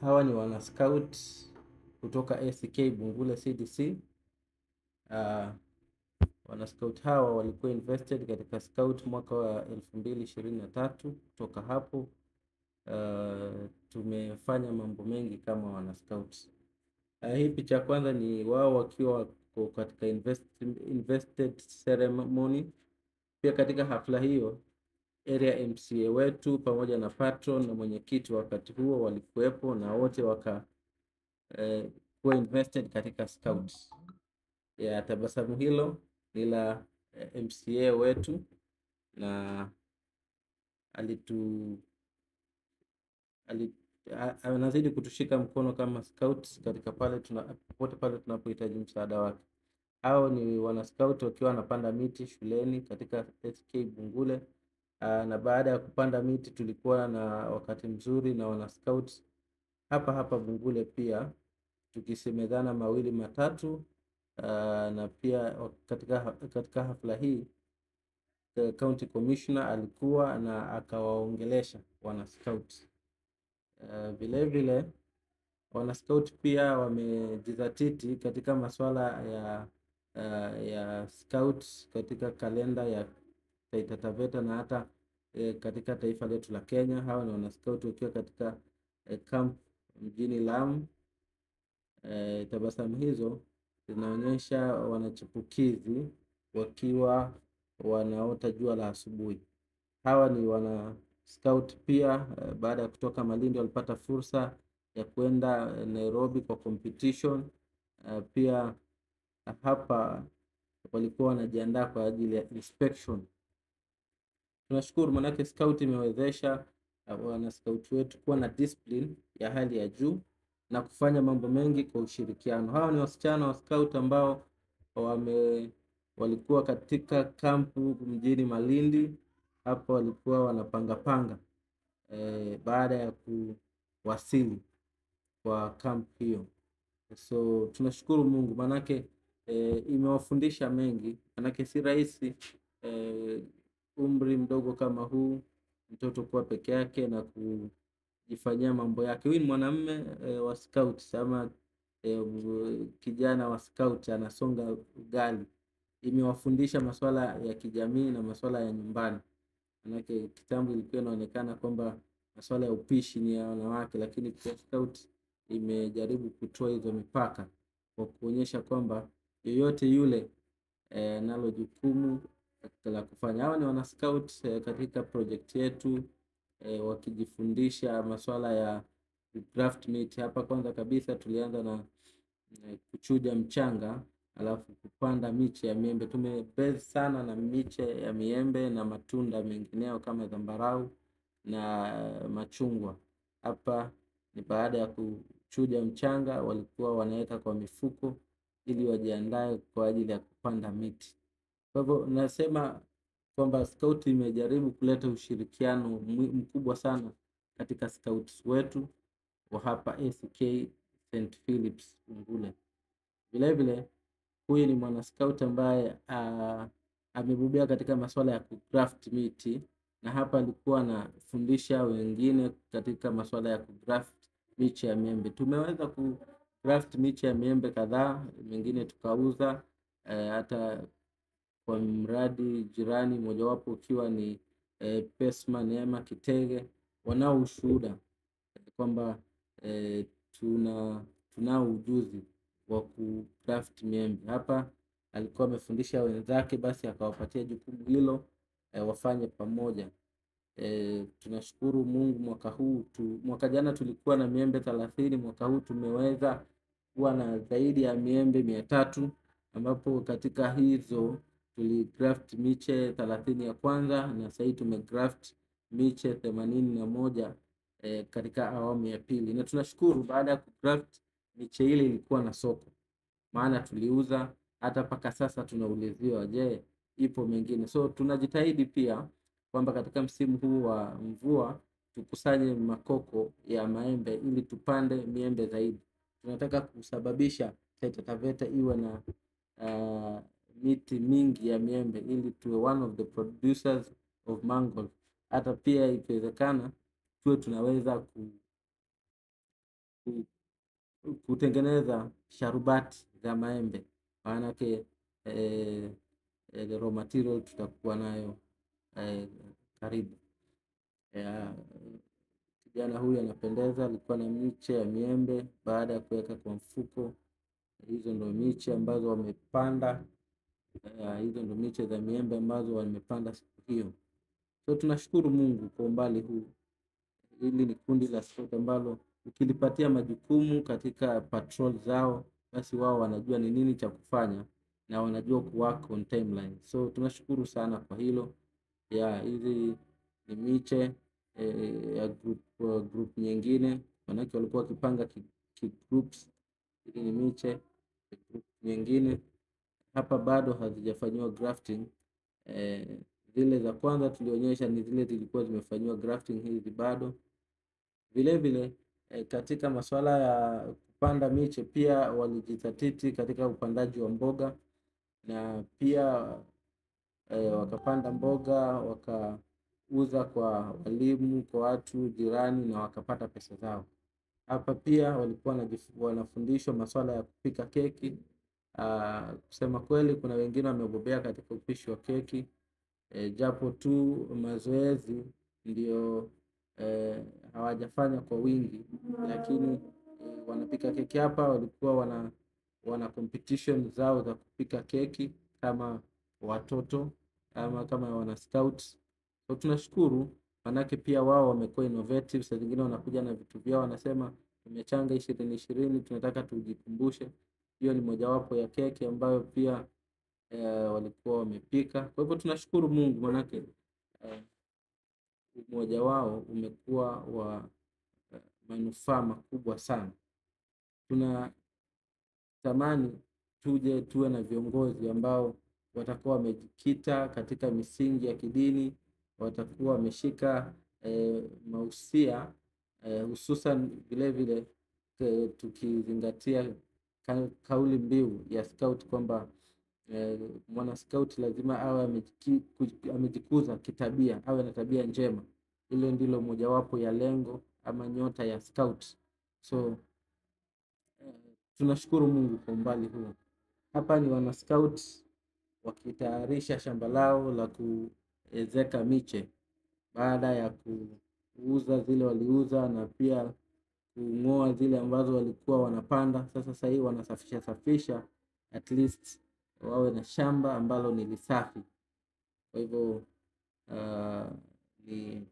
Hawa ni wana scout kutoka ACK Bungule CDC. Wana scout hawa walikuwa invested katika scout mwaka wa 2023. Kutoka hapo tumefanya mambo mengi kama wana scout. Hii picha kwanza ni wao wakiwa katika invested ceremony. Pia katika hafla hiyo area MCA wetu pamoja na patron na mwenyekiti wakati huo walikuwepo, na wote kuwa invested katika scouts. Ya tabasamu hilo ni la MCA wetu, na anazidi kutushika mkono kama scouts katika pale tunapohitaji msaada wake. Hao ni wana scout wakiwa wanapanda miti shuleni katika SK Bungule. Na baada ya kupanda miti tulikuwa na wakati mzuri na wana scouts hapa Bungule pia, tukisemezana mawili matatu. Na pia katika hafla hii county commissioner alikuwa na akawaongelesha wana scout. Vile vile wana scout pia wamejizatiti katika masuala ya scouts katika kalenda ya Taita Taveta na hata katika taifa letu la Kenya. Hawa ni wana scout wakiwa katika camp mjini Lamu. Tabasamu hizo zinaonyesha wanachipukizi wakiwa wanaota jua la asubuhi. Hawa ni wana scout pia baada ya kutoka Malindi walipata fursa ya kwenda Nairobi kwa competition. Pia hapa walikuwa wanajiandaa kwa ajili ya inspection. Tunashukuru manake scout imewezesha wana scout wetu kuwa na discipline ya hali ya juu na kufanya mambo mengi kwa ushirikiano. Hawa ni wasichana wa scout ambao walikuwa katika kampu mjini Malindi. Hapo walikuwa wanapanga baada ya kuwasili kwa kampu hiyo. So tunashukuru Mungu manake imewafundisha mengi, manake si rahisi umri mdogo kama huu mtoto kuwa peke yake na kujifanyia mambo yake. Huyu ni mwanamume wa scout ama kijana wa scout anasonga ugali. Imewafundisha masuala ya kijamii na masuala ya nyumbani. Manake kitambo ilikuwa inaonekana kwamba masuala ya upishi ni ya wanawake, lakini pia scout imejaribu kutoa hizo mipaka kwa kuonyesha kwamba yoyote yule nalo jukumu la kufanya. Hawa ni wana scout katika project yetu wakijifundisha masuala ya graft meat. Hapa kwanza kabisa tulianza na kuchuja mchanga alafu kupanda miche ya miembe. Tumebase sana na miche ya miembe na matunda mengineo kama zambarau na machungwa. Hapa ni baada ya kuchuja mchanga walikuwa wanaweka kwa mifuko ili wajiandae kwa ajili ya kupanda miti. Kwa hivyo nasema kwamba scout imejaribu kuleta ushirikiano mkubwa sana katika scouts wetu wa hapa ACK St. Philip's Bungule. Vile vile huyu ni mwana scout ambaye amebobea katika masuala ya kugraft miti, na hapa alikuwa anafundisha wengine katika masuala ya kugraft miche ya miembe. Tumeweza kugraft miche ya miembe kadhaa, mengine tukauza hata kwa mradi jirani, mojawapo ukiwa ni Pesma Neema Kitege. Wanao ushuhuda kwamba tunao ujuzi wa kugraft miembe. Hapa alikuwa amefundisha wenzake, basi akawapatia jukumu hilo wafanye pamoja. Tunashukuru Mungu mwaka jana tulikuwa na miembe 30, mwaka huu tumeweza kuwa na zaidi ya miembe 300, ambapo katika hizo tuligraft miche 30 ya kwanza na sasa tumegraft miche 81 katika awamu ya pili. Na tunashukuru baada ya kugraft miche ile ilikuwa na soko, maana tuliuza, hata paka sasa tunauliziwa je ipo mengine. So tunajitahidi pia kwamba katika msimu huu wa mvua tukusanye makoko ya maembe ili tupande miembe zaidi. Tunataka kusababisha Taita Taveta iwe na miti mingi ya miembe ili tuwe one of the producers of mango. Hata pia ikiwezekana tuwe tunaweza kutengeneza sharubati za maembe, maanake raw material tutakuwa nayo karibu. Kijana huyu anapendeza, alikuwa na miche ya miembe baada ya kuweka kwa mfuko. Hizo ndo miche ambazo wamepanda, hizo ndo miche za miembe ambazo wamepanda siku hiyo. So tunashukuru Mungu kwa umbali huu. Hili ni kundi la scout ambalo ukilipatia majukumu katika patrol zao, basi wao wanajua ni nini cha kufanya na wanajua kuwork on timeline. So tunashukuru sana kwa hilo. Hizi ni miche ya group nyingine, manake walikuwa wakipanga groups. Hizi ni miche group nyingine, hapa bado hazijafanyiwa grafting. Zile za kwanza tulionyesha ni zile zilikuwa zimefanyiwa grafting, hizi bado. Vile vile katika masuala ya kupanda miche pia walijizatiti katika upandaji wa mboga, na pia wakapanda mboga, wakauza kwa walimu, kwa watu jirani, na wakapata pesa zao. Hapa pia walikuwa wanafundishwa masuala ya kupika keki. Kusema kweli kuna wengine wamebobea katika upishi wa keki, japo tu mazoezi ndio hawajafanya kwa wingi, lakini wanapika keki hapa. Walikuwa wana competition zao za kupika keki kama watoto ama kama wana scout. So tunashukuru, manake pia wao wamekuwa innovative. Saa zingine wanakuja na vitu vyao, wanasema tumechanga 2020 tunataka tujikumbushe. Hiyo ni mojawapo ya keki ambayo pia walikuwa wamepika. Kwa hivyo tunashukuru Mungu, manake umoja wao umekuwa wa manufaa makubwa sana. Tunatamani tuwe na viongozi ambao watakuwa wamejikita katika misingi ya kidini, watakuwa wameshika mausia, hususan vile vile tukizingatia kauli mbiu ya scout kwamba mwana scout lazima awe amejikuza kitabia, awe na tabia njema. Hilo ndilo mojawapo ya lengo ama nyota ya scout. So tunashukuru Mungu kwa umbali huu. Hapa ni wana scout wakitayarisha shamba lao la kuezeka miche, baada ya kuuza zile waliuza na pia kung'oa zile ambazo walikuwa wanapanda. Sasa hivi wanasafisha at least wawe na shamba ambalo ni lisafi. Kwa hivyo ni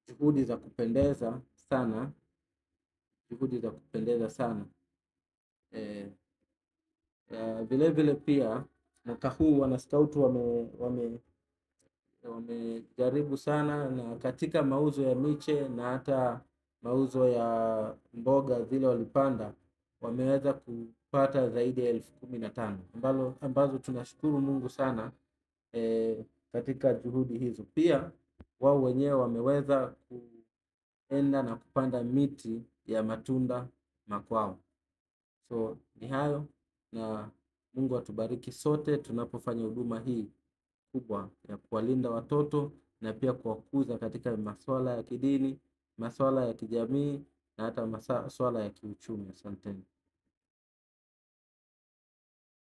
juhudi za kupendeza sana, vile vile pia mwaka huu wana scout wamejaribu sana, na katika mauzo ya miche na hata mauzo ya mboga zile walipanda, wameweza kupata zaidi ya 15,000 ambazo tunashukuru Mungu sana katika juhudi hizo. Pia wao wenyewe wameweza kuenda na kupanda miti ya matunda makwao. So ni hayo, na Mungu atubariki sote tunapofanya huduma hii kubwa ya kuwalinda watoto na pia kuwakuza katika masuala ya kidini, masuala ya kijamii na hata masuala ya kiuchumi. Asanteni.